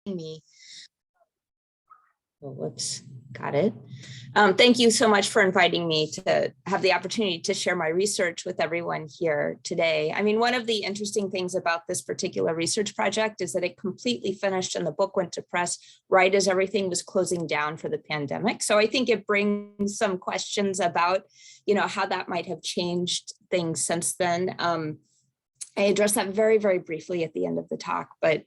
me. Oh, whoops, got it. Thank you so much for inviting me to have the opportunity to share my research with everyone here today. I mean, one of the interesting things about this particular research project is that it completely finished and the book went to press right as everything was closing down for the pandemic. So I think it brings some questions about, how that might have changed things since then. I addressed that very, very briefly at the end of the talk, but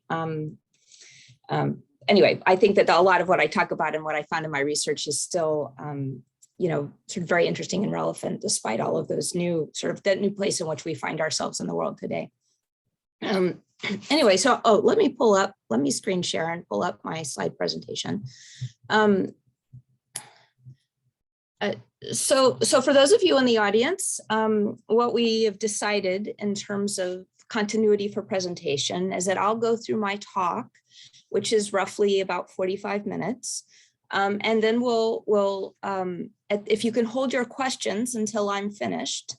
anyway, I think that a lot of what I talk about and what I found in my research is still, sort of very interesting and relevant, despite all of those that new place in which we find ourselves in the world today. Anyway, so, let me screen share and pull up my slide presentation. So for those of you in the audience, what we have decided in terms of continuity for presentation is that I'll go through my talk, which is roughly about 45 minutes. And then if you can hold your questions until I'm finished,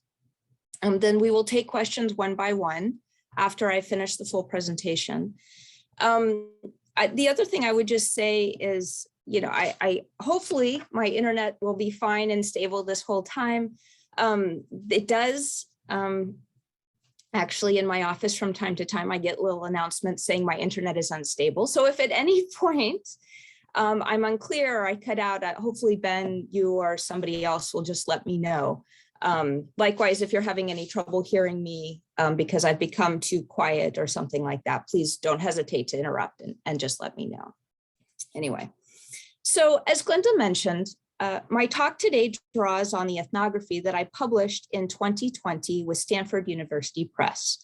then we will take questions one by one after I finish the full presentation. The other thing I would just say is, I hopefully my internet will be fine and stable this whole time. It does, actually, in my office from time to time, I get little announcements saying my internet is unstable. So if at any point I'm unclear or I cut out, hopefully Ben, you or somebody else will just let me know. Likewise, if you're having any trouble hearing me because I've become too quiet or something like that, please don't hesitate to interrupt and just let me know. Anyway, so as Glenda mentioned, my talk today draws on the ethnography that I published in 2020 with Stanford University Press.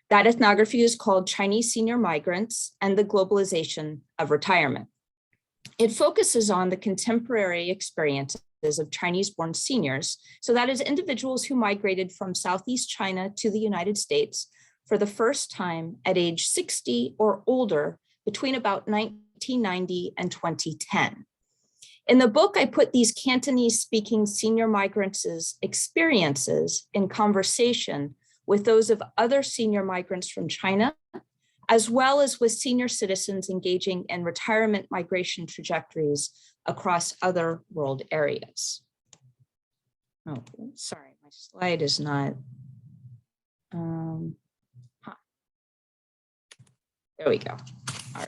That ethnography is called Chinese Senior Migrants and the Globalization of Retirement. It focuses on the contemporary experiences of Chinese-born seniors, so that is individuals who migrated from Southeast China to the United States for the first time at age 60 or older between about 1990 and 2010. In the book, I put these Cantonese-speaking senior migrants' experiences in conversation with those of other senior migrants from China, as well as with senior citizens engaging in retirement migration trajectories across other world areas. Oh, sorry, my slide is not. There we go. All right.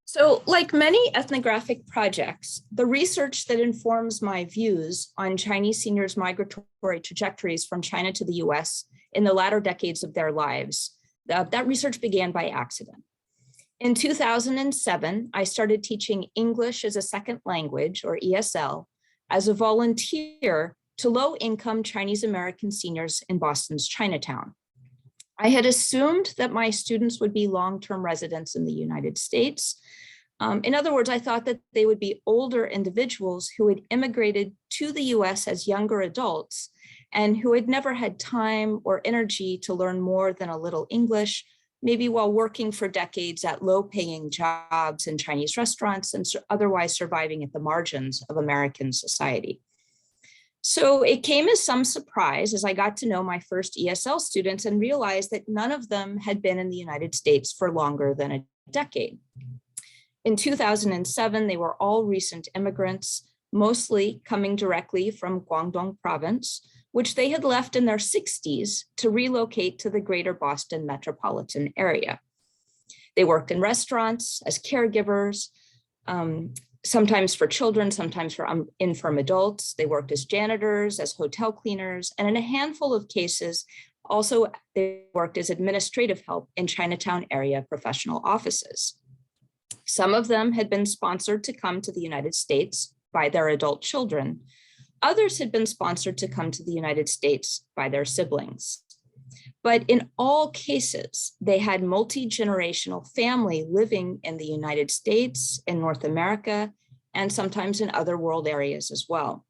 So like many ethnographic projects, the research that informs my views on Chinese seniors' migratory trajectories from China to the US in the latter decades of their lives, that research began by accident. In 2007, I started teaching English as a second language, or ESL, as a volunteer to low-income Chinese American seniors in Boston's Chinatown. I had assumed that my students would be long-term residents in the United States. In other words, I thought that they would be older individuals who had immigrated to the US as younger adults and who had never had time or energy to learn more than a little English, maybe while working for decades at low-paying jobs in Chinese restaurants and otherwise surviving at the margins of American society. So it came as some surprise as I got to know my first ESL students and realized that none of them had been in the United States for longer than a decade. In 2007, they were all recent immigrants, mostly coming directly from Guangdong province, which they had left in their 60s to relocate to the greater Boston metropolitan area. They worked in restaurants as caregivers, sometimes for children, sometimes for infirm adults. They worked as janitors, as hotel cleaners, and in a handful of cases, also they worked as administrative help in Chinatown area professional offices. Some of them had been sponsored to come to the United States by their adult children. Others had been sponsored to come to the United States by their siblings. But in all cases, they had multi-generational family living in the United States, in North America, and sometimes in other world areas as well.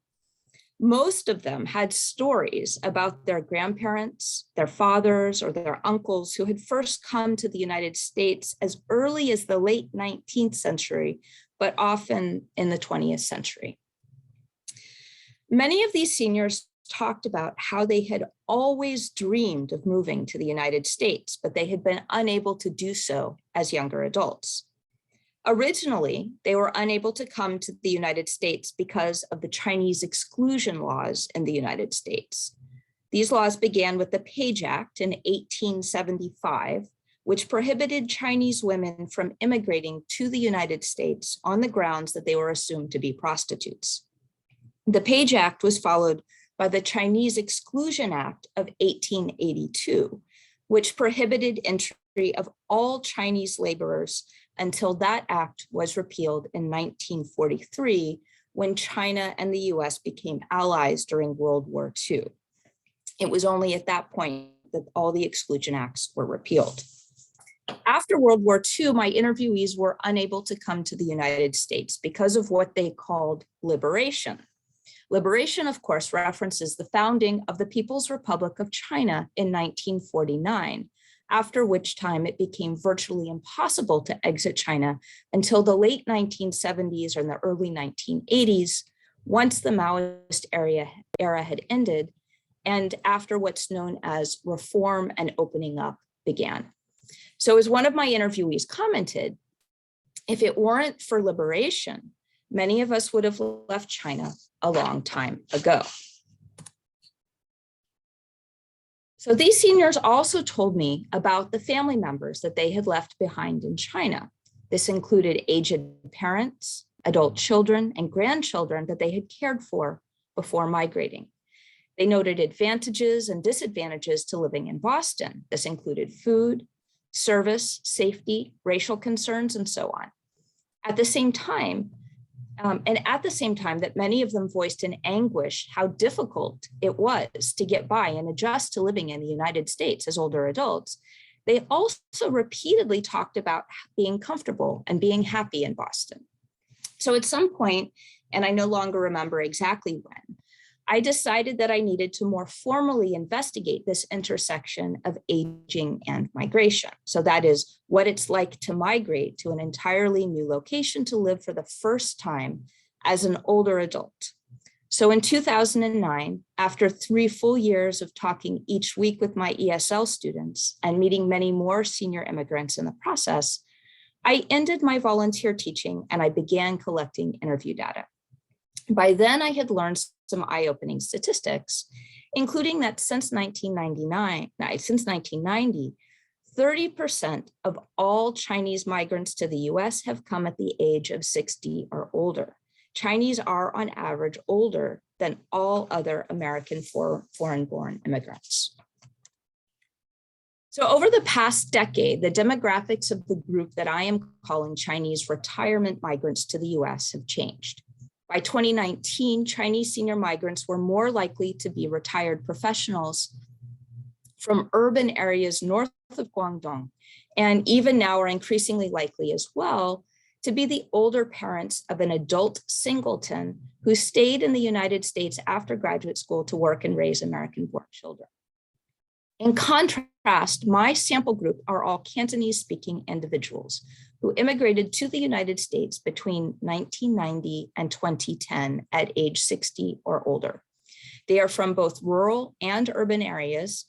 Most of them had stories about their grandparents, their fathers, or their uncles who had first come to the United States as early as the late 19th century, but often in the 20th century. Many of these seniors talked about how they had always dreamed of moving to the United States, but they had been unable to do so as younger adults. Originally, they were unable to come to the United States because of the Chinese exclusion laws in the United States. These laws began with the Page Act in 1875, which prohibited Chinese women from immigrating to the United States on the grounds that they were assumed to be prostitutes. The Page Act was followed by the Chinese Exclusion Act of 1882, which prohibited entry of all Chinese laborers until that act was repealed in 1943, when China and the US became allies during World War II. It was only at that point that all the exclusion acts were repealed. After World War II, my interviewees were unable to come to the United States because of what they called liberation. Liberation, of course, references the founding of the People's Republic of China in 1949, after which time it became virtually impossible to exit China until the late 1970s and the early 1980s, once the Maoist era had ended, and after what's known as reform and opening up began. So as one of my interviewees commented, if it weren't for liberation, many of us would have left China a long time ago. So these seniors also told me about the family members that they had left behind in China. This included aged parents, adult children, and grandchildren that they had cared for before migrating. They noted advantages and disadvantages to living in Boston. This included food, service, safety, racial concerns, and so on. At the same time, that many of them voiced in anguish how difficult it was to get by and adjust to living in the United States as older adults, they also repeatedly talked about being comfortable and being happy in Boston. So at some point, and I no longer remember exactly when, I decided that I needed to more formally investigate this intersection of aging and migration. So that is what it's like to migrate to an entirely new location to live for the first time as an older adult. So in 2009, after 3 full years of talking each week with my ESL students and meeting many more senior immigrants in the process, I ended my volunteer teaching and I began collecting interview data. By then, I had learned some eye-opening statistics, including that since 1990, 30% of all Chinese migrants to the US have come at the age of 60 or older. Chinese are on average older than all other American foreign-born immigrants. So over the past decade, the demographics of the group that I am calling Chinese retirement migrants to the US have changed. By 2019, Chinese senior migrants were more likely to be retired professionals from urban areas north of Guangdong, and even now are increasingly likely as well to be the older parents of an adult singleton who stayed in the United States after graduate school to work and raise American-born children. In contrast, my sample group are all Cantonese-speaking individuals who immigrated to the United States between 1990 and 2010 at age 60 or older. They are from both rural and urban areas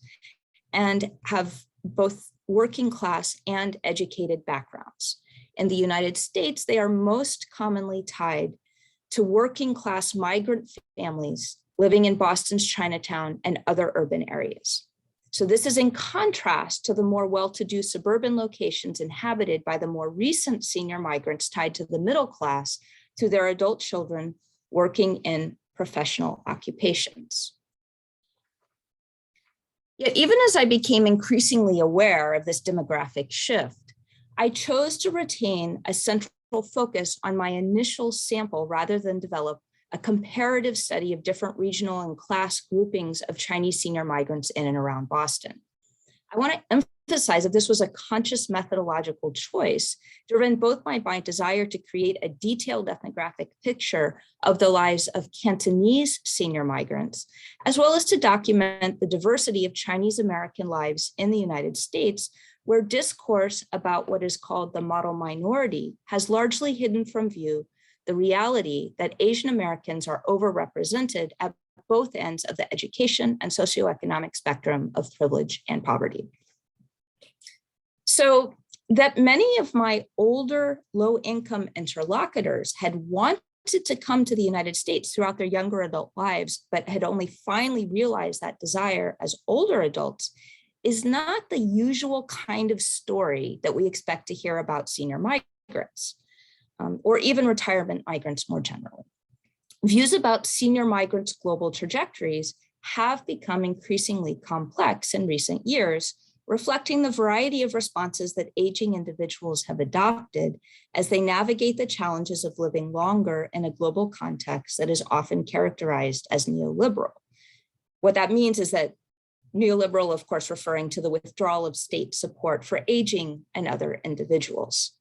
and have both working class and educated backgrounds. In the United States, they are most commonly tied to working class migrant families living in Boston's Chinatown and other urban areas. So this is in contrast to the more well-to-do suburban locations inhabited by the more recent senior migrants tied to the middle class through their adult children working in professional occupations. Yet even as I became increasingly aware of this demographic shift, I chose to retain a central focus on my initial sample rather than develop a comparative study of different regional and class groupings of Chinese senior migrants in and around Boston. I want to emphasize that this was a conscious methodological choice, driven both by my desire to create a detailed ethnographic picture of the lives of Cantonese senior migrants, as well as to document the diversity of Chinese American lives in the United States, where discourse about what is called the model minority has largely hidden from view the reality that Asian Americans are overrepresented at both ends of the education and socioeconomic spectrum of privilege and poverty. So that many of my older low-income interlocutors had wanted to come to the United States throughout their younger adult lives, but had only finally realized that desire as older adults is not the usual kind of story that we expect to hear about senior migrants, or even retirement migrants more generally. Views about senior migrants' global trajectories have become increasingly complex in recent years, reflecting the variety of responses that aging individuals have adopted as they navigate the challenges of living longer in a global context that is often characterized as neoliberal. What that means is that neoliberal, of course, referring to the withdrawal of state support for aging and other individuals.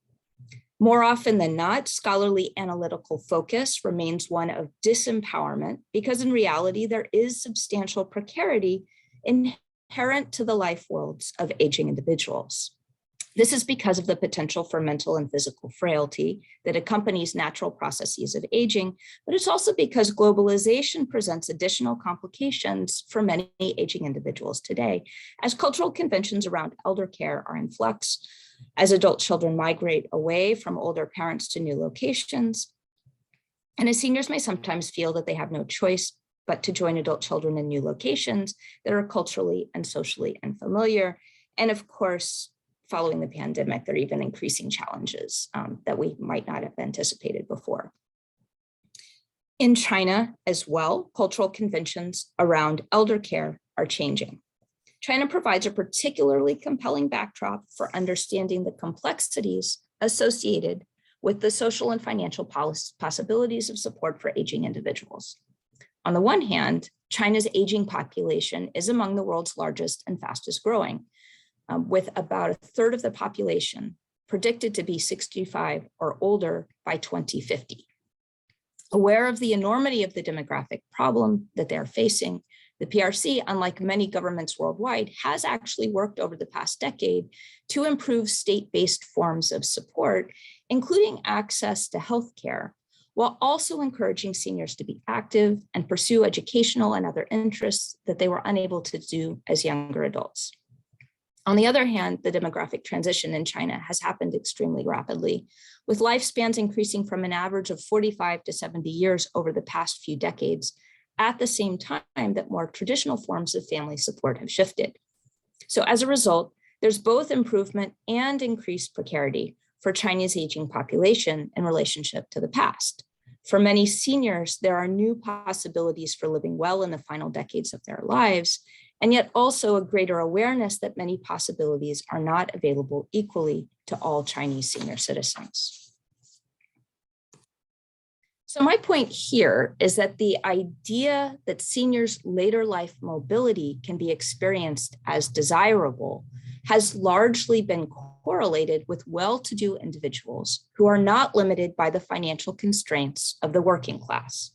More often than not, scholarly analytical focus remains one of disempowerment because in reality, there is substantial precarity inherent to the life worlds of aging individuals. This is because of the potential for mental and physical frailty that accompanies natural processes of aging, but it's also because globalization presents additional complications for many aging individuals today, as cultural conventions around elder care are in flux, as adult children migrate away from older parents to new locations, and as seniors may sometimes feel that they have no choice but to join adult children in new locations that are culturally and socially unfamiliar. And of course, following the pandemic, there are even increasing challenges that we might not have anticipated before. In China as well, cultural conventions around elder care are changing. China provides a particularly compelling backdrop for understanding the complexities associated with the social and financial possibilities of support for aging individuals. On the one hand, China's aging population is among the world's largest and fastest growing, with about a third of the population predicted to be 65 or older by 2050. Aware of the enormity of the demographic problem that they're facing, the PRC, unlike many governments worldwide, has actually worked over the past decade to improve state-based forms of support, including access to healthcare, while also encouraging seniors to be active and pursue educational and other interests that they were unable to do as younger adults. On the other hand, the demographic transition in China has happened extremely rapidly, with lifespans increasing from an average of 45 to 70 years over the past few decades, at the same time that more traditional forms of family support have shifted. So as a result, there's both improvement and increased precarity for China's aging population in relationship to the past. For many seniors, there are new possibilities for living well in the final decades of their lives, and yet also a greater awareness that many possibilities are not available equally to all Chinese senior citizens. So my point here is that the idea that seniors' later life mobility can be experienced as desirable has largely been correlated with well-to-do individuals who are not limited by the financial constraints of the working class.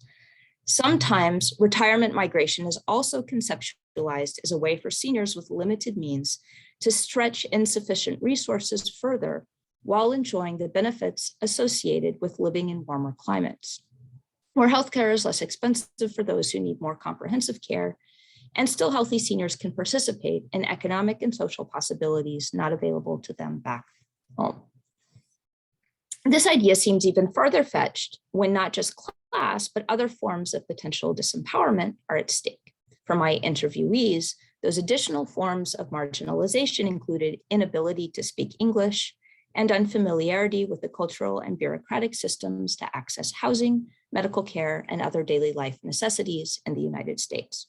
Sometimes retirement migration is also conceptualized as a way for seniors with limited means to stretch insufficient resources further while enjoying the benefits associated with living in warmer climates, where healthcare is less expensive for those who need more comprehensive care, and still healthy seniors can participate in economic and social possibilities not available to them back home. This idea seems even further fetched when not just class, but other forms of potential disempowerment are at stake. For my interviewees, those additional forms of marginalization included inability to speak English and unfamiliarity with the cultural and bureaucratic systems to access housing, medical care, and other daily life necessities in the United States.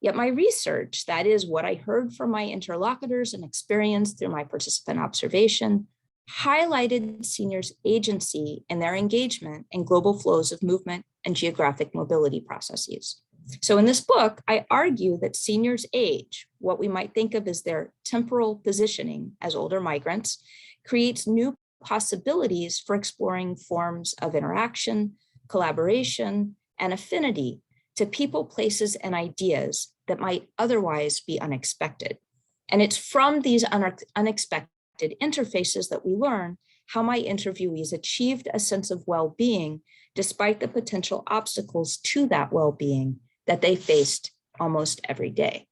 Yet my research, that is what I heard from my interlocutors and experienced through my participant observation, highlighted seniors' agency in their engagement in global flows of movement and geographic mobility processes. So in this book, I argue that seniors' age, what we might think of as their temporal positioning as older migrants, creates new possibilities for exploring forms of interaction, collaboration, and affinity to people, places, and ideas that might otherwise be unexpected. And it's from these unexpected interfaces that we learn how my interviewees achieved a sense of well-being despite the potential obstacles to that well-being that they faced almost every day.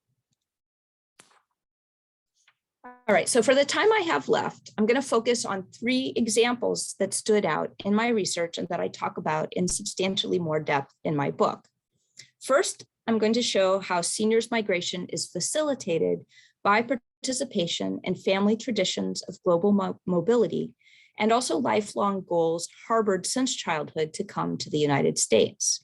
All right, so for the time I have left, I'm going to focus on 3 examples that stood out in my research and that I talk about in substantially more depth in my book. First, I'm going to show how seniors migration is facilitated by participation in family traditions of global mobility and also lifelong goals harbored since childhood to come to the United States.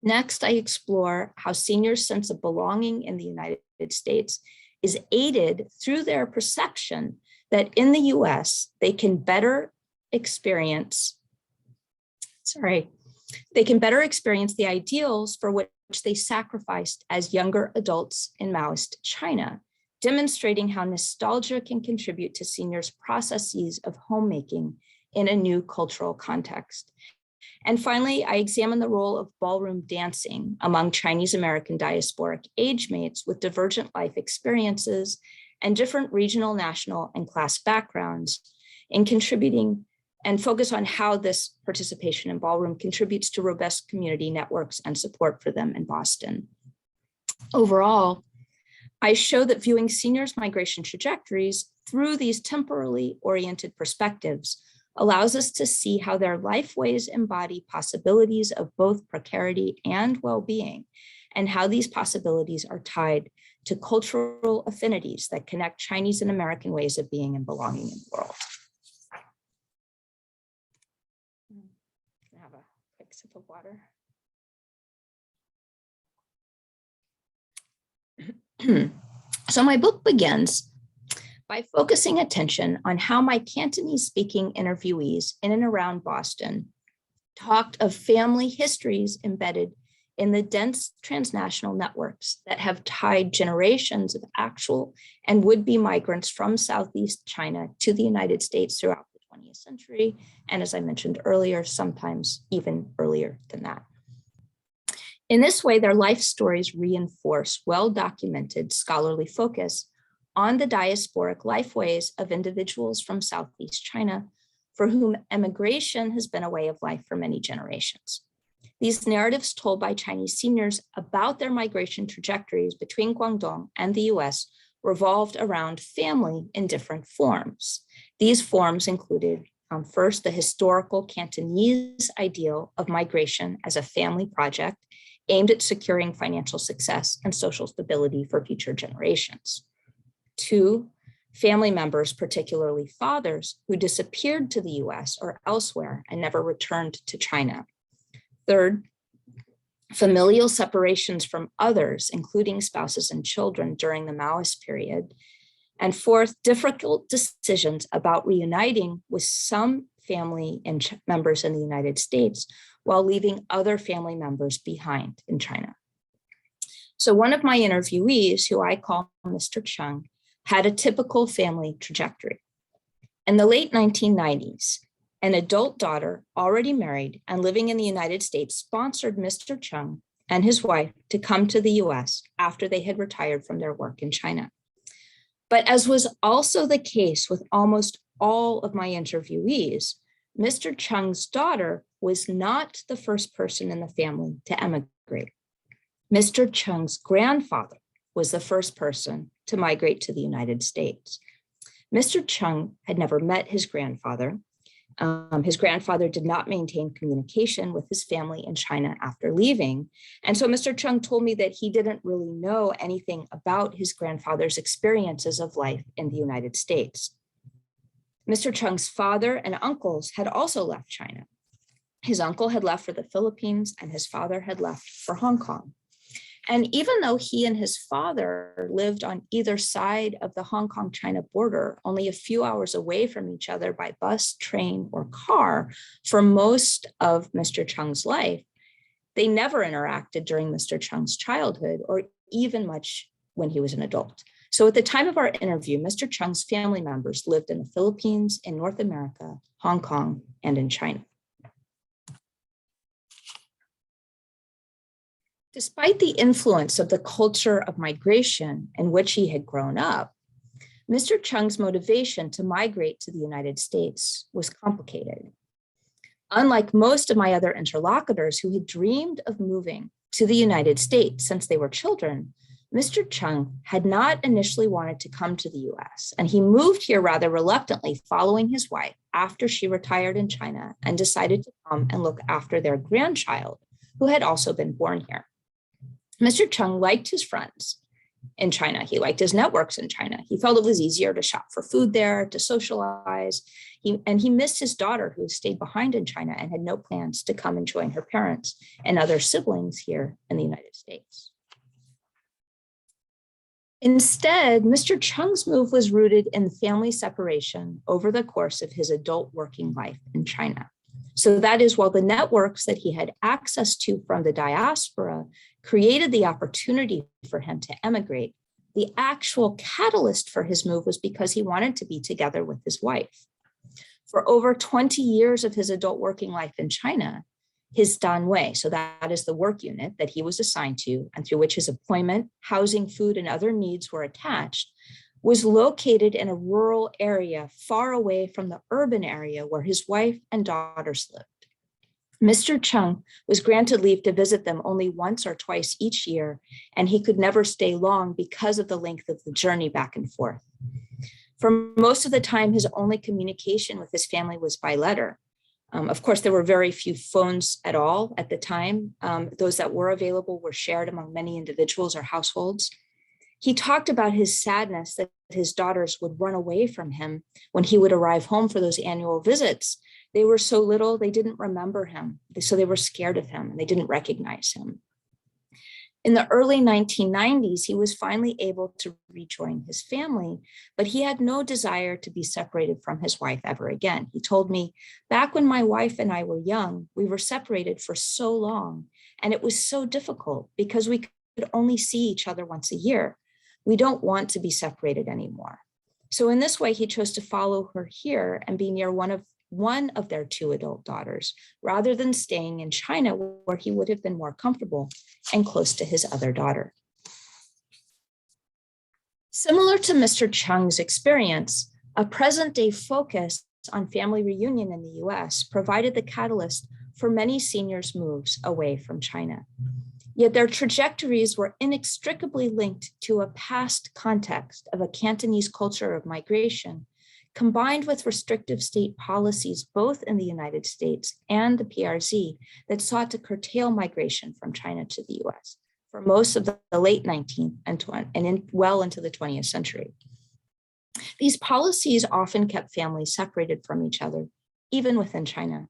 Next, I explore how seniors' sense of belonging in the United States is aided through their perception that in the US, they can better experience the ideals for which they sacrificed as younger adults in Maoist China, demonstrating how nostalgia can contribute to seniors' processes of homemaking in a new cultural context. And finally, I examine the role of ballroom dancing among Chinese American diasporic age mates with divergent life experiences and different regional, national, and class backgrounds in contributing and focus on how this participation in ballroom contributes to robust community networks and support for them in Boston. Overall, I show that viewing seniors' migration trajectories through these temporally oriented perspectives allows us to see how their lifeways embody possibilities of both precarity and well-being, and how these possibilities are tied to cultural affinities that connect Chinese and American ways of being and belonging in the world. Can I have a quick sip of water? So my book begins by focusing attention on how my Cantonese-speaking interviewees in and around Boston talked of family histories embedded in the dense transnational networks that have tied generations of actual and would-be migrants from Southeast China to the United States throughout the 20th century, and as I mentioned earlier, sometimes even earlier than that. In this way, their life stories reinforce well-documented scholarly focus on the diasporic lifeways of individuals from Southeast China for whom emigration has been a way of life for many generations. These narratives told by Chinese seniors about their migration trajectories between Guangdong and the US revolved around family in different forms. These forms included, first, the historical Cantonese ideal of migration as a family project aimed at securing financial success and social stability for future generations. 2, family members, particularly fathers, who disappeared to the US or elsewhere and never returned to China. 3rd, familial separations from others, including spouses and children during the Maoist period. And 4th, difficult decisions about reuniting with some family and members in the United States while leaving other family members behind in China. So one of my interviewees, who I call Mr. Chung, had a typical family trajectory. In the late 1990s, an adult daughter, already married and living in the United States, sponsored Mr. Chung and his wife to come to the US after they had retired from their work in China. But as was also the case with almost all of my interviewees, Mr. Chung's daughter was not the first person in the family to emigrate. Mr. Chung's grandfather was the first person to migrate to the United States. Mr. Chung had never met his grandfather. His grandfather did not maintain communication with his family in China after leaving. And so Mr. Chung told me that he didn't really know anything about his grandfather's experiences of life in the United States. Mr. Chung's father and uncles had also left China. His uncle had left for the Philippines and his father had left for Hong Kong. And even though he and his father lived on either side of the Hong Kong-China border, only a few hours away from each other by bus, train, or car for most of Mr. Chung's life, they never interacted during Mr. Chung's childhood or even much when he was an adult. So at the time of our interview, Mr. Chung's family members lived in the Philippines, in North America, Hong Kong, and in China. Despite the influence of the culture of migration in which he had grown up, Mr. Chung's motivation to migrate to the United States was complicated. Unlike most of my other interlocutors who had dreamed of moving to the United States since they were children, Mr. Chung had not initially wanted to come to the US, and he moved here rather reluctantly following his wife after she retired in China and decided to come and look after their grandchild, who had also been born here. Mr. Chung liked his friends in China. He liked his networks in China. He felt it was easier to shop for food there, to socialize. He missed his daughter, who stayed behind in China and had no plans to come and join her parents and other siblings here in the United States. Instead, Mr. Chung's move was rooted in family separation over the course of his adult working life in China. So that is, while the networks that he had access to from the diaspora created the opportunity for him to emigrate, the actual catalyst for his move was because he wanted to be together with his wife. For over 20 years of his adult working life in China, his Danwei, so that is the work unit that he was assigned to and through which his employment, housing, food, and other needs were attached, was located in a rural area far away from the urban area where his wife and daughters lived. Mr. Chung was granted leave to visit them only once or twice each year, and he could never stay long because of the length of the journey back and forth. For most of the time, his only communication with his family was by letter. Of course, there were very few phones at all at the time. Those that were available were shared among many individuals or households. He talked about his sadness that his daughters would run away from him when he would arrive home for those annual visits. They were so little, they didn't remember him. So they were scared of him and they didn't recognize him. In the early 1990s, he was finally able to rejoin his family, but he had no desire to be separated from his wife ever again. He told me, back when my wife and I were young, we were separated for so long, and it was so difficult because we could only see each other once a year. We don't want to be separated anymore. So in this way, he chose to follow her here and be near one of their two adult daughters, rather than staying in China where he would have been more comfortable and close to his other daughter. Similar to Mr. Chung's experience, a present-day focus on family reunion in the US provided the catalyst for many seniors' moves away from China. Yet their trajectories were inextricably linked to a past context of a Cantonese culture of migration, combined with restrictive state policies both in the United States and the PRC that sought to curtail migration from China to the US for most of the late 19th and well into the 20th century. These policies often kept families separated from each other, even within China.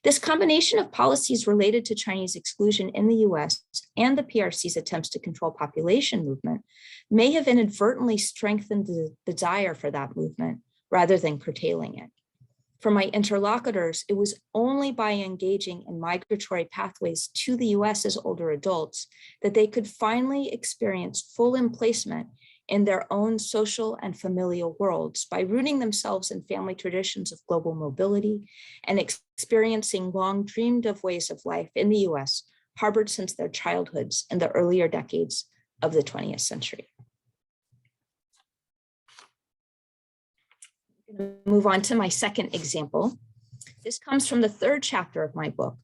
This combination of policies related to Chinese exclusion in the US and the PRC's attempts to control population movement may have inadvertently strengthened the desire for that movement rather than curtailing it. For my interlocutors, it was only by engaging in migratory pathways to the US as older adults that they could finally experience full emplacement in their own social and familial worlds by rooting themselves in family traditions of global mobility and experiencing long dreamed of ways of life in the US harbored since their childhoods in the earlier decades of the 20th century. I'm going to move on to my second example. This comes from the third chapter of my book,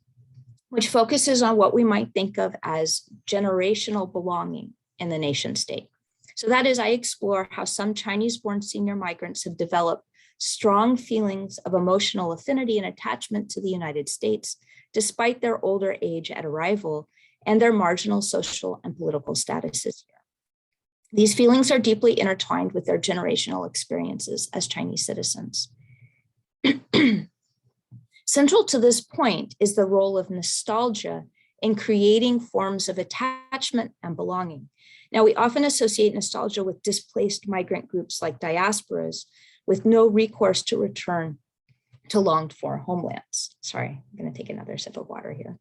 which focuses on what we might think of as generational belonging in the nation state. So that is, I explore how some Chinese-born senior migrants have developed strong feelings of emotional affinity and attachment to the United States, despite their older age at arrival and their marginal social and political statuses here. These feelings are deeply intertwined with their generational experiences as Chinese citizens. Central to this point is the role of nostalgia in creating forms of attachment and belonging. Now, we often associate nostalgia with displaced migrant groups like diasporas, with no recourse to return to longed for homelands. Sorry, I'm going to take another sip of water here.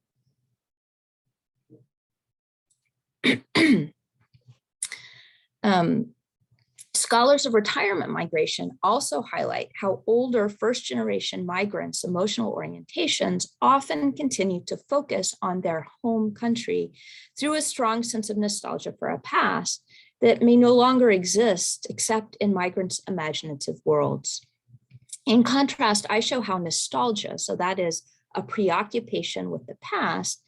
Scholars of retirement migration also highlight how older first-generation migrants' emotional orientations often continue to focus on their home country through a strong sense of nostalgia for a past that may no longer exist except in migrants' imaginative worlds. In contrast, I show how nostalgia, so that is a preoccupation with the past,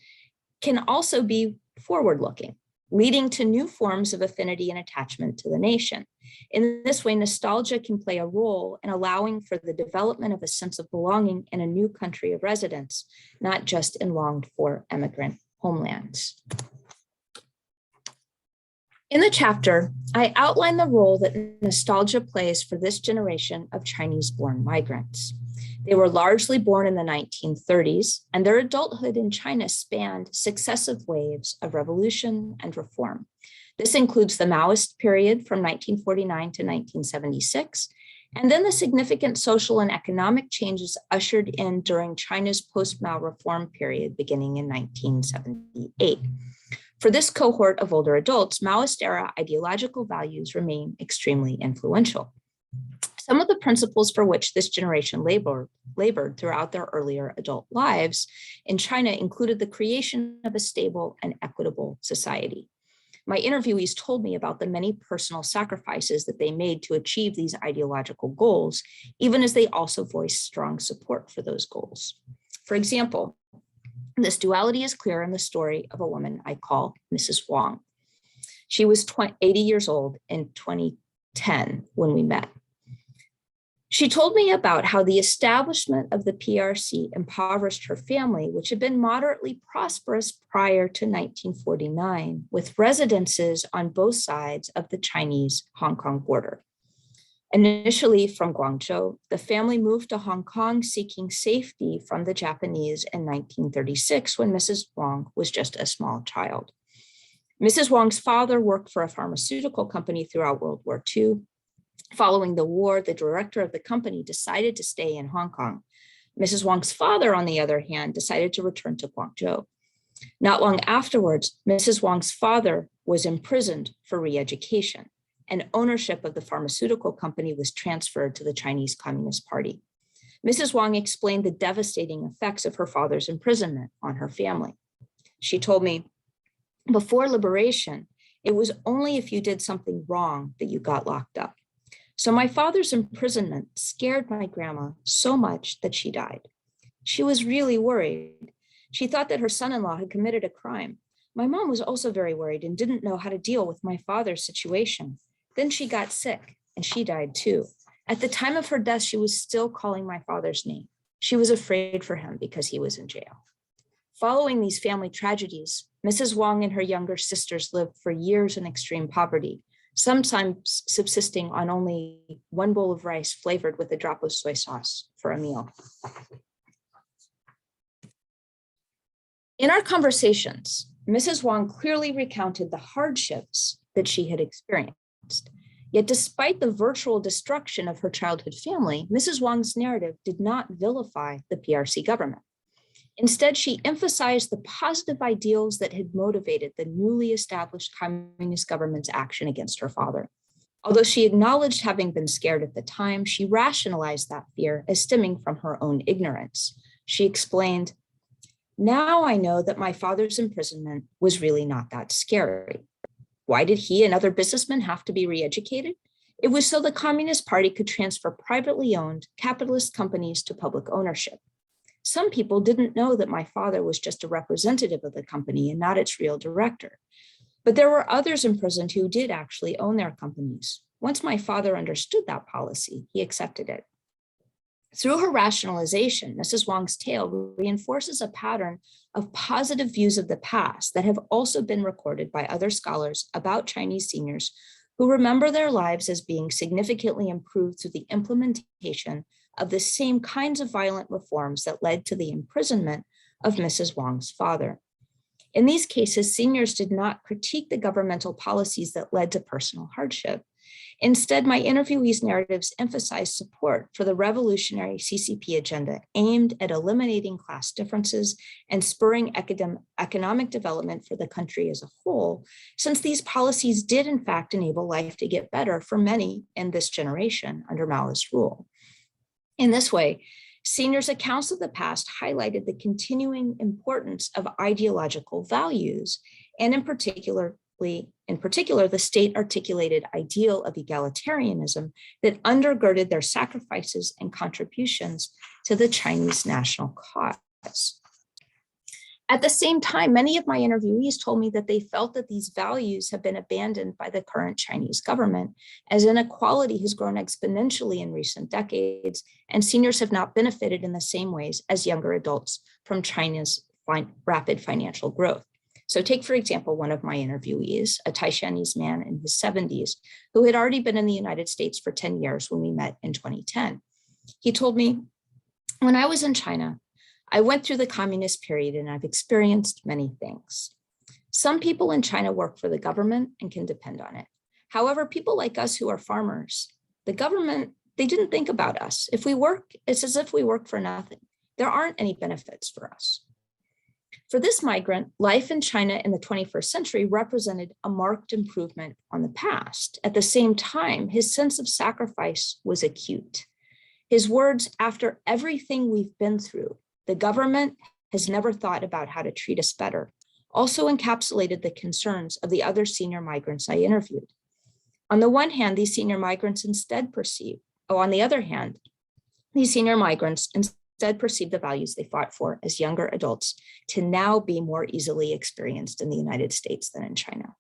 can also be forward-looking, leading to new forms of affinity and attachment to the nation. In this way, nostalgia can play a role in allowing for the development of a sense of belonging in a new country of residence, not just in longed-for immigrant homelands. In the chapter, I outline the role that nostalgia plays for this generation of Chinese-born migrants. They were largely born in the 1930s, and their adulthood in China spanned successive waves of revolution and reform. This includes the Maoist period from 1949 to 1976, and then the significant social and economic changes ushered in during China's post-Mao reform period beginning in 1978. For this cohort of older adults, Maoist-era ideological values remain extremely influential. Some of the principles for which this generation labored throughout their earlier adult lives in China included the creation of a stable and equitable society. My interviewees told me about the many personal sacrifices that they made to achieve these ideological goals, even as they also voiced strong support for those goals. For example, this duality is clear in the story of a woman I call Mrs. Wang. She was 80 years old in 2010 when we met. She told me about how the establishment of the PRC impoverished her family, which had been moderately prosperous prior to 1949, with residences on both sides of the Chinese-Hong Kong border. Initially from Guangzhou, the family moved to Hong Kong seeking safety from the Japanese in 1936 when Mrs. Wang was just a small child. Mrs. Wang's father worked for a pharmaceutical company throughout World War II. Following the war, the director of the company decided to stay in Hong Kong. Mrs. Wang's father, on the other hand, decided to return to Guangzhou. Not long afterwards, Mrs. Wang's father was imprisoned for re-education, and ownership of the pharmaceutical company was transferred to the Chinese Communist Party. Mrs. Wang explained the devastating effects of her father's imprisonment on her family. She told me, before liberation, it was only if you did something wrong that you got locked up. So my father's imprisonment scared my grandma so much that she died. She was really worried. She thought that her son-in-law had committed a crime. My mom was also very worried and didn't know how to deal with my father's situation. Then she got sick and she died too. At the time of her death, she was still calling my father's name. She was afraid for him because he was in jail. Following these family tragedies, Mrs. Wang and her younger sisters lived for years in extreme poverty, sometimes subsisting on only one bowl of rice flavored with a drop of soy sauce for a meal. In our conversations, Mrs. Wang clearly recounted the hardships that she had experienced. Yet despite the virtual destruction of her childhood family, Mrs. Wang's narrative did not vilify the PRC government. Instead, she emphasized the positive ideals that had motivated the newly established communist government's action against her father. Although she acknowledged having been scared at the time, she rationalized that fear as stemming from her own ignorance. She explained, "Now I know that my father's imprisonment was really not that scary. Why did he and other businessmen have to be re-educated? It was so the Communist Party could transfer privately owned capitalist companies to public ownership. Some people didn't know that my father was just a representative of the company and not its real director. But there were others imprisoned who did actually own their companies. Once my father understood that policy, he accepted it." Through her rationalization, Mrs. Wang's tale reinforces a pattern of positive views of the past that have also been recorded by other scholars about Chinese seniors who remember their lives as being significantly improved through the implementation of the same kinds of violent reforms that led to the imprisonment of Mrs. Wang's father. In these cases, seniors did not critique the governmental policies that led to personal hardship. Instead, my interviewees' narratives emphasized support for the revolutionary CCP agenda aimed at eliminating class differences and spurring economic development for the country as a whole, since these policies did in fact enable life to get better for many in this generation under Maoist rule. In this way, seniors' accounts of the past highlighted the continuing importance of ideological values, and in particular, the state-articulated ideal of egalitarianism that undergirded their sacrifices and contributions to the Chinese national cause. At the same time, many of my interviewees told me that they felt that these values have been abandoned by the current Chinese government, as inequality has grown exponentially in recent decades, and seniors have not benefited in the same ways as younger adults from China's rapid financial growth. So take, for example, one of my interviewees, a Taishanese man in his 70s, who had already been in the United States for 10 years when we met in 2010. He told me, when I was in China, I went through the communist period and I've experienced many things. Some people in China work for the government and can depend on it. However, people like us who are farmers, the government, they didn't think about us. If we work, it's as if we work for nothing. There aren't any benefits for us. For this migrant, life in China in the 21st century represented a marked improvement on the past. At the same time, his sense of sacrifice was acute. His words, after everything we've been through, the government has never thought about how to treat us better, also encapsulated the concerns of the other senior migrants I interviewed. On the one hand, these senior migrants instead perceive, on the other hand, these senior migrants instead perceive the values they fought for as younger adults to now be more easily experienced in the United States than in China.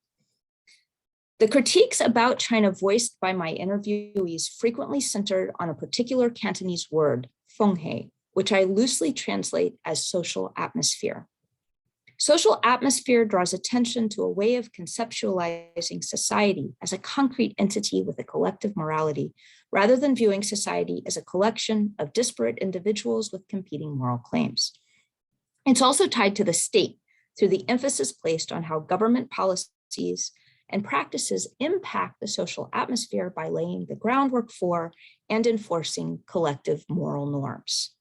The critiques about China voiced by my interviewees frequently centered on a particular Cantonese word, fenghe, which I loosely translate as social atmosphere. Social atmosphere draws attention to a way of conceptualizing society as a concrete entity with a collective morality, rather than viewing society as a collection of disparate individuals with competing moral claims. It's also tied to the state through the emphasis placed on how government policies and practices impact the social atmosphere by laying the groundwork for and enforcing collective moral norms.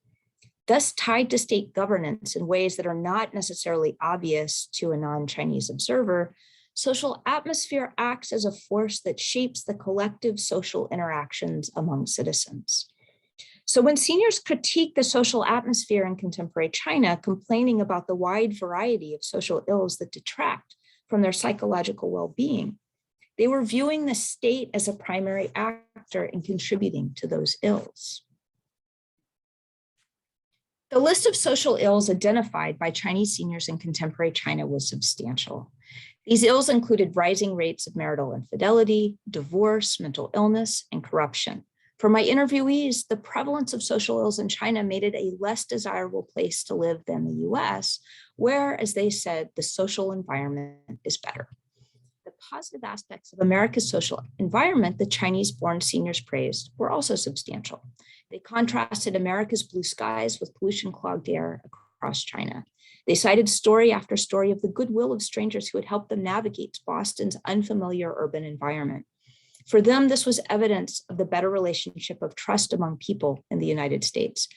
Thus tied to state governance in ways that are not necessarily obvious to a non-Chinese observer, social atmosphere acts as a force that shapes the collective social interactions among citizens. So when seniors critique the social atmosphere in contemporary China, complaining about the wide variety of social ills that detract from their psychological well-being, they were viewing the state as a primary actor in contributing to those ills. The list of social ills identified by Chinese seniors in contemporary China was substantial. These ills included rising rates of marital infidelity, divorce, mental illness, and corruption. For my interviewees, the prevalence of social ills in China made it a less desirable place to live than the US, where, as they said, the social environment is better. The positive aspects of America's social environment that Chinese-born seniors praised were also substantial. They contrasted America's blue skies with pollution-clogged air across China. They cited story after story of the goodwill of strangers who had helped them navigate Boston's unfamiliar urban environment. For them, this was evidence of the better relationship of trust among people in the United States.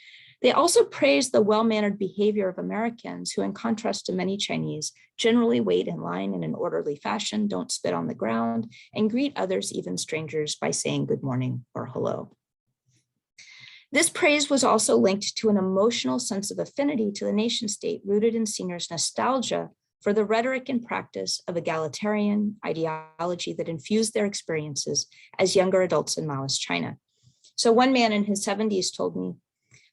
They also praised the well-mannered behavior of Americans who, in contrast to many Chinese, generally wait in line in an orderly fashion, don't spit on the ground, and greet others, even strangers, by saying good morning or hello. This praise was also linked to an emotional sense of affinity to the nation state rooted in seniors' nostalgia for the rhetoric and practice of egalitarian ideology that infused their experiences as younger adults in Maoist China. So one man in his 70s told me,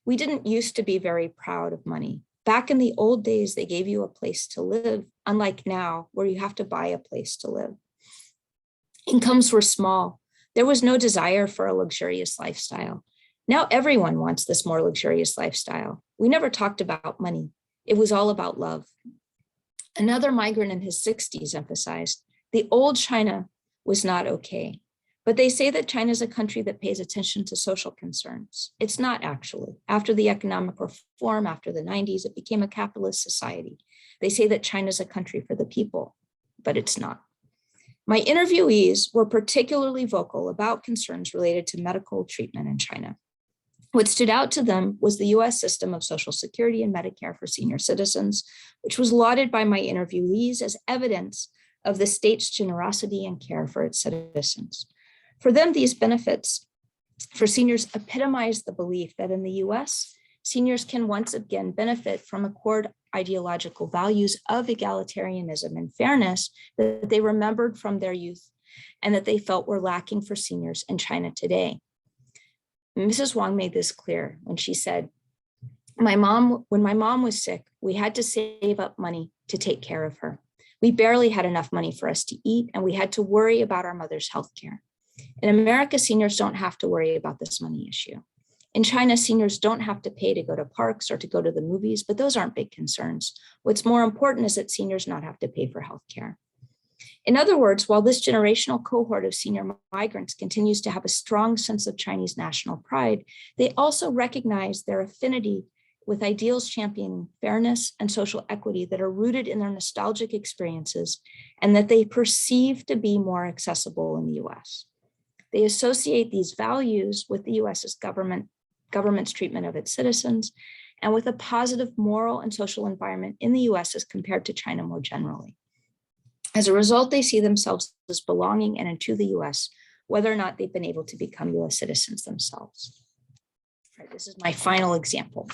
"We didn't used to be very proud of money. Back in the old days, they gave you a place to live, unlike now, where you have to buy a place to live. Incomes were small. There was no desire for a luxurious lifestyle. Now everyone wants this more luxurious lifestyle. We never talked about money. It was all about love." Another migrant in his 60s emphasized, the old China was not okay, but they say that China is a country that pays attention to social concerns. It's not actually. After the economic reform, after the 90s, it became a capitalist society. They say that China is a country for the people, but it's not. My interviewees were particularly vocal about concerns related to medical treatment in China. What stood out to them was the US system of Social Security and Medicare for senior citizens, which was lauded by my interviewees as evidence of the state's generosity and care for its citizens. For them, these benefits for seniors epitomize the belief that in the US, seniors can once again benefit from a core ideological values of egalitarianism and fairness that they remembered from their youth and that they felt were lacking for seniors in China today. Mrs. Wang made this clear when she said, When my mom was sick, we had to save up money to take care of her. We barely had enough money for us to eat, and we had to worry about our mother's health care. In America, seniors don't have to worry about this money issue. In China, seniors don't have to pay to go to parks or to go to the movies, but those aren't big concerns. What's more important is that seniors not have to pay for healthcare. In other words, while this generational cohort of senior migrants continues to have a strong sense of Chinese national pride, they also recognize their affinity with ideals championing fairness and social equity that are rooted in their nostalgic experiences and that they perceive to be more accessible in the US. They associate these values with the US's government's treatment of its citizens and with a positive moral and social environment in the US as compared to China more generally. As a result, they see themselves as belonging in and to the US, whether or not they've been able to become US citizens themselves. All right, this is my final example.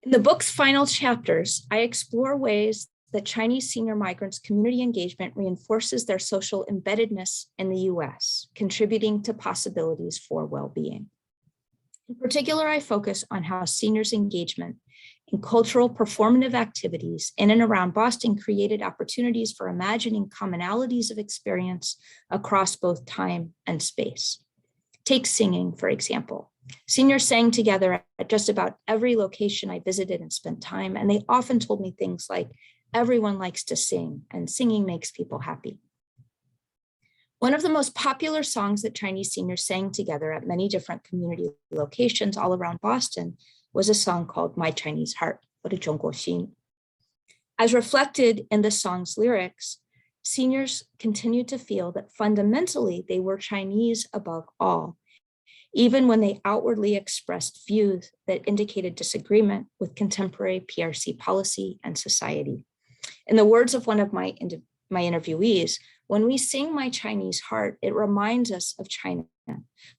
In the book's final chapters, I explore ways that Chinese senior migrants' community engagement reinforces their social embeddedness in the US, contributing to possibilities for well-being. In particular, I focus on how seniors' engagement in cultural performative activities in and around Boston created opportunities for imagining commonalities of experience across both time and space. Take singing, for example. Seniors sang together at just about every location I visited and spent time, and they often told me things like, everyone likes to sing, and singing makes people happy. One of the most popular songs that Chinese seniors sang together at many different community locations all around Boston was a song called My Chinese Heart, 我的中国心. As reflected in the song's lyrics, seniors continued to feel that fundamentally they were Chinese above all, even when they outwardly expressed views that indicated disagreement with contemporary PRC policy and society. In the words of one of my interviewees, when we sing My Chinese Heart, it reminds us of China.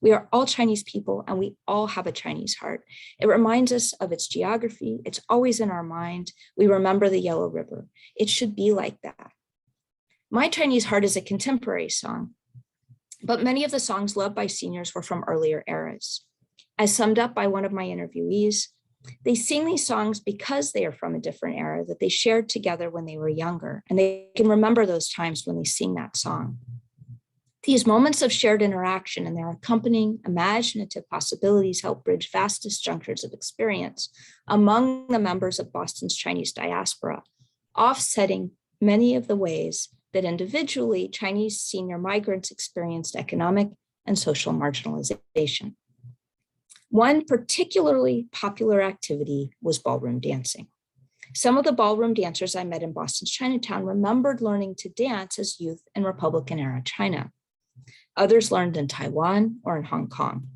We are all Chinese people and we all have a Chinese heart. It reminds us of its geography. It's always in our mind. We remember the Yellow River. It should be like that. My Chinese Heart is a contemporary song, but many of the songs loved by seniors were from earlier eras. As summed up by one of my interviewees, they sing these songs because they are from a different era that they shared together when they were younger, and they can remember those times when they sing that song. These moments of shared interaction and their accompanying imaginative possibilities help bridge vast disjunctures of experience among the members of Boston's Chinese diaspora, offsetting many of the ways that individually Chinese senior migrants experienced economic and social marginalization. One particularly popular activity was ballroom dancing. Some of the ballroom dancers I met in Boston's Chinatown remembered learning to dance as youth in Republican-era China. Others learned in Taiwan or in Hong Kong.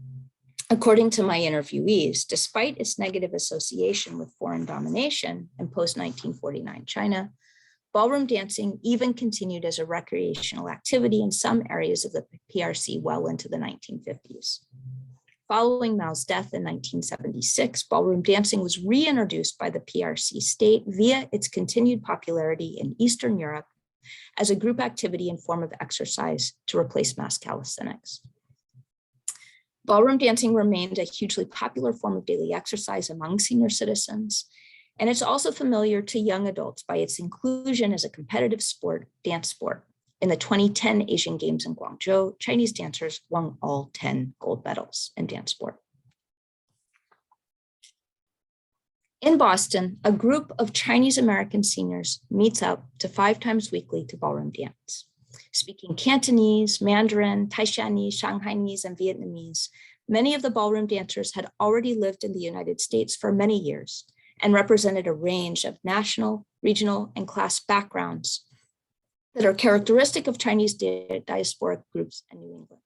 According to my interviewees, despite its negative association with foreign domination in post-1949 China, ballroom dancing even continued as a recreational activity in some areas of the PRC well into the 1950s. Following Mao's death in 1976, ballroom dancing was reintroduced by the PRC state via its continued popularity in Eastern Europe as a group activity and form of exercise to replace mass calisthenics. Ballroom dancing remained a hugely popular form of daily exercise among senior citizens, and it's also familiar to young adults by its inclusion as a competitive dance sport. In the 2010 Asian Games in Guangzhou, Chinese dancers won all 10 gold medals in dance sport. In Boston, a group of Chinese American seniors meets up to 5 times weekly to ballroom dance. Speaking Cantonese, Mandarin, Taishanese, Shanghainese, and Vietnamese, many of the ballroom dancers had already lived in the United States for many years and represented a range of national, regional, and class backgrounds that are characteristic of Chinese diasporic groups in New England.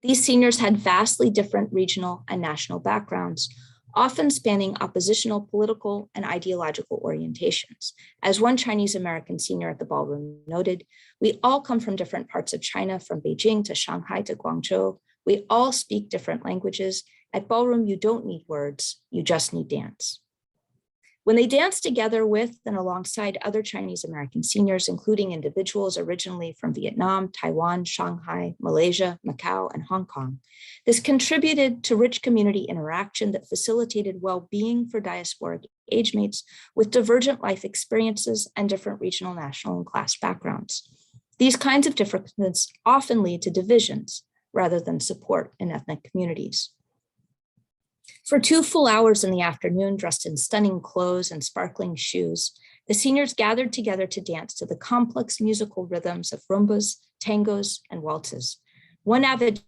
These seniors had vastly different regional and national backgrounds, often spanning oppositional political and ideological orientations. As one Chinese American senior at the ballroom noted, we all come from different parts of China, from Beijing to Shanghai to Guangzhou. We all speak different languages. At ballroom, you don't need words, you just need dance. When they danced together with and alongside other Chinese American seniors, including individuals originally from Vietnam, Taiwan, Shanghai, Malaysia, Macau, and Hong Kong, this contributed to rich community interaction that facilitated well-being for diasporic age mates with divergent life experiences and different regional, national, and class backgrounds. These kinds of differences often lead to divisions rather than support in ethnic communities. For 2 full hours in the afternoon, dressed in stunning clothes and sparkling shoes, the seniors gathered together to dance to the complex musical rhythms of rumbas, tangos, and waltzes. One avid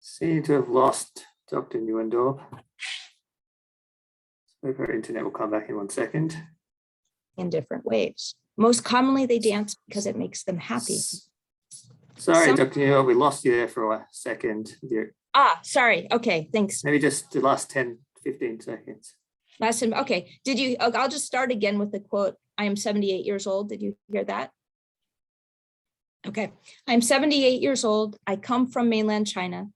seem to have lost Dr. Newendorp. Hope our internet will come back in 1 second. in different ways. Most commonly, they dance because it makes them happy. Sorry, Dr. Newendorp, we lost you there for a second. Sorry. Okay, thanks. Maybe just the last 10, 15 seconds. Okay, I'll just start again with the quote, I am 78 years old. Did you hear that? Okay, I'm 78 years old. I come from mainland China.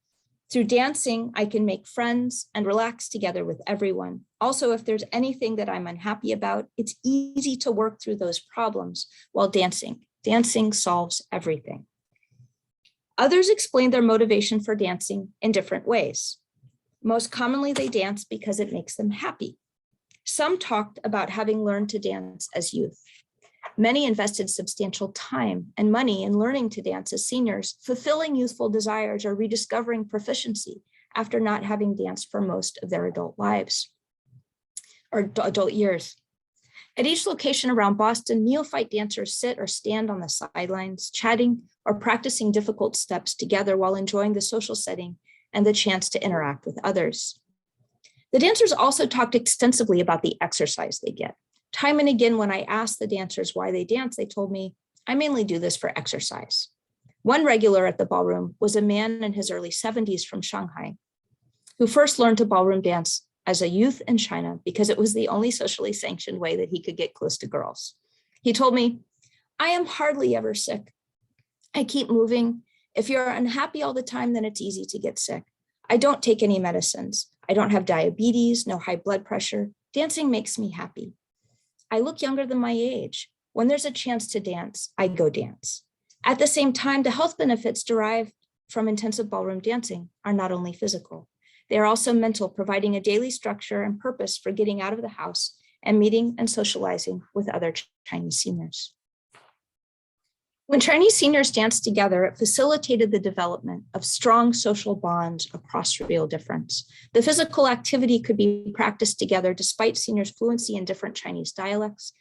Through dancing, I can make friends and relax together with everyone. Also, if there's anything that I'm unhappy about, it's easy to work through those problems while dancing. Dancing solves everything. Others explain their motivation for dancing in different ways. Most commonly, they dance because it makes them happy. Some talked about having learned to dance as youth. Many invested substantial time and money in learning to dance as seniors, fulfilling youthful desires or rediscovering proficiency after not having danced for most of their adult lives or adult years. At each location around Boston, neophyte dancers sit or stand on the sidelines, chatting or practicing difficult steps together while enjoying the social setting and the chance to interact with others. The dancers also talked extensively about the exercise they get. Time and again, when I asked the dancers why they dance, they told me, I mainly do this for exercise. One regular at the ballroom was a man in his early 70s from Shanghai, who first learned to ballroom dance as a youth in China because it was the only socially sanctioned way that he could get close to girls. He told me, I am hardly ever sick. I keep moving. If you're unhappy all the time, then it's easy to get sick. I don't take any medicines. I don't have diabetes, no high blood pressure. Dancing makes me happy. I look younger than my age. When there's a chance to dance, I go dance. At the same time, the health benefits derived from intensive ballroom dancing are not only physical, they are also mental, providing a daily structure and purpose for getting out of the house and meeting and socializing with other Chinese seniors. When Chinese seniors danced together, it facilitated the development of strong social bonds across real difference. The physical activity could be practiced together despite seniors' fluency in different Chinese dialects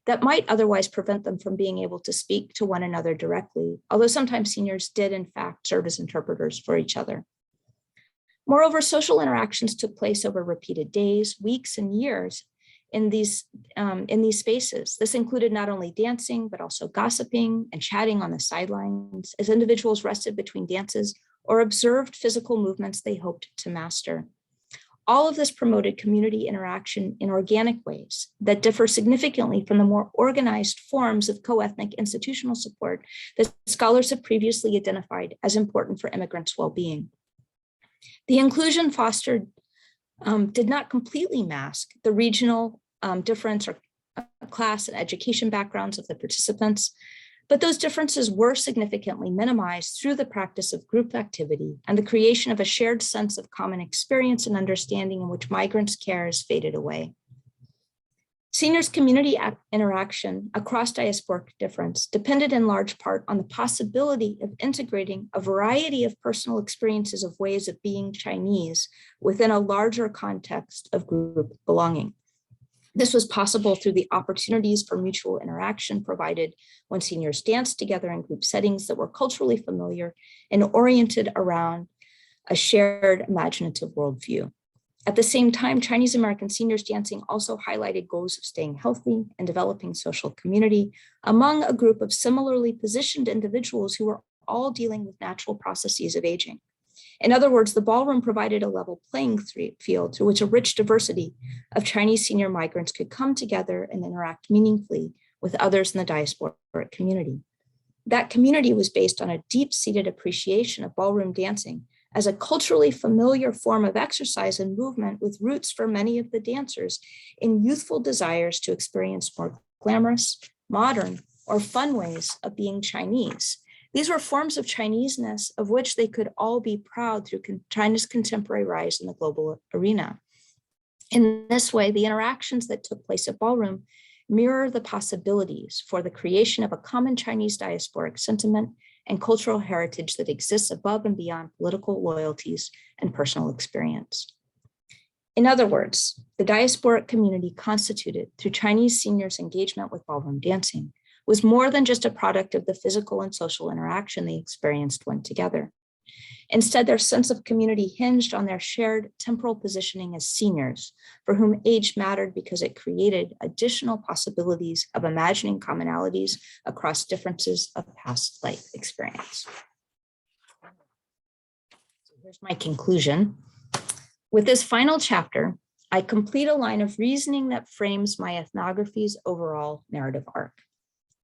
that might otherwise prevent them from being able to speak to one another directly, although sometimes seniors did in fact serve as interpreters for each other. Moreover, social interactions took place over repeated days, weeks, and years in these spaces. This included not only dancing, but also gossiping and chatting on the sidelines as individuals rested between dances or observed physical movements they hoped to master. All of this promoted community interaction in organic ways that differ significantly from the more organized forms of co-ethnic institutional support that scholars have previously identified as important for immigrants' well-being. The inclusion fostered did not completely mask the regional difference or class and education backgrounds of the participants, but those differences were significantly minimized through the practice of group activity and the creation of a shared sense of common experience and understanding in which migrants' care has faded away. Seniors' community interaction across diasporic difference depended in large part on the possibility of integrating a variety of personal experiences of ways of being Chinese within a larger context of group belonging. This was possible through the opportunities for mutual interaction provided when seniors danced together in group settings that were culturally familiar and oriented around a shared imaginative worldview. At the same time, Chinese American seniors dancing also highlighted goals of staying healthy and developing social community among a group of similarly positioned individuals who were all dealing with natural processes of aging. In other words, the ballroom provided a level playing field through which a rich diversity of Chinese senior migrants could come together and interact meaningfully with others in the diasporic community. That community was based on a deep-seated appreciation of ballroom dancing as a culturally familiar form of exercise and movement, with roots for many of the dancers in youthful desires to experience more glamorous, modern, or fun ways of being Chinese. These were forms of Chineseness of which they could all be proud through China's contemporary rise in the global arena. In this way, the interactions that took place at ballroom mirror the possibilities for the creation of a common Chinese diasporic sentiment and cultural heritage that exists above and beyond political loyalties and personal experience. In other words, the diasporic community constituted through Chinese seniors' engagement with ballroom dancing was more than just a product of the physical and social interaction they experienced when together. Instead, their sense of community hinged on their shared temporal positioning as seniors, for whom age mattered because it created additional possibilities of imagining commonalities across differences of past life experience. So here's my conclusion. With this final chapter, I complete a line of reasoning that frames my ethnography's overall narrative arc.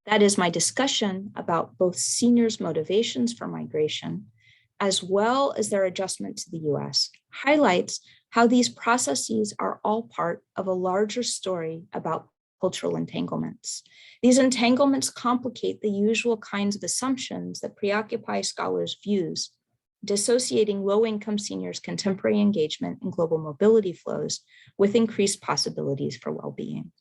That is my discussion about both seniors' motivations for migration, as well as their adjustment to the US, highlights how these processes are all part of a larger story about cultural entanglements. These entanglements complicate the usual kinds of assumptions that preoccupy scholars' views, dissociating low-income seniors' contemporary engagement in global mobility flows with increased possibilities for well-being.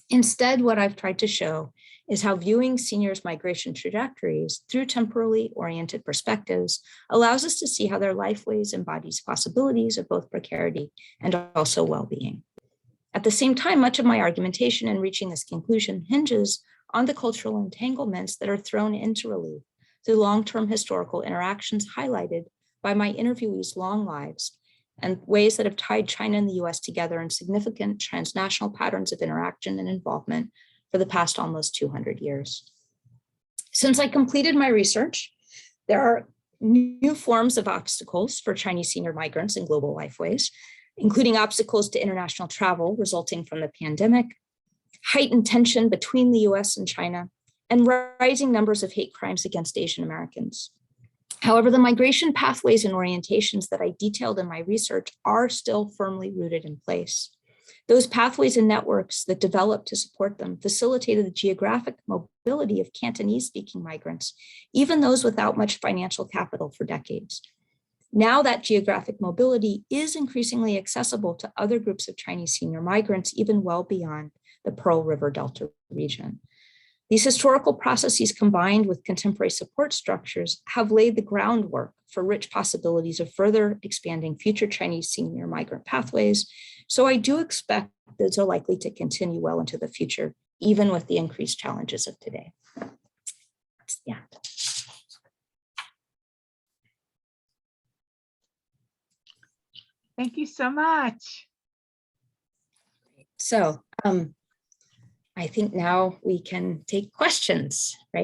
Instead, what I've tried to show is how viewing seniors' migration trajectories through temporally oriented perspectives allows us to see how their lifeways embodies possibilities of both precarity and also well-being. At the same time, much of my argumentation in reaching this conclusion hinges on the cultural entanglements that are thrown into relief through long-term historical interactions highlighted by my interviewees' long lives and ways that have tied China and the US together in significant transnational patterns of interaction and involvement for the past almost 200 years. Since I completed my research, there are new forms of obstacles for Chinese senior migrants in global lifeways, including obstacles to international travel resulting from the pandemic, heightened tension between the US and China, and rising numbers of hate crimes against Asian Americans. However, the migration pathways and orientations that I detailed in my research are still firmly rooted in place. Those pathways and networks that developed to support them facilitated the geographic mobility of Cantonese-speaking migrants, even those without much financial capital, for decades. Now that geographic mobility is increasingly accessible to other groups of Chinese senior migrants, even well beyond the Pearl River Delta region. These historical processes, combined with contemporary support structures, have laid the groundwork for rich possibilities of further expanding future Chinese senior migrant pathways. So I do expect those are likely to continue well into the future, even with the increased challenges of today. That's the end. Thank you so much. So I think now we can take questions, right?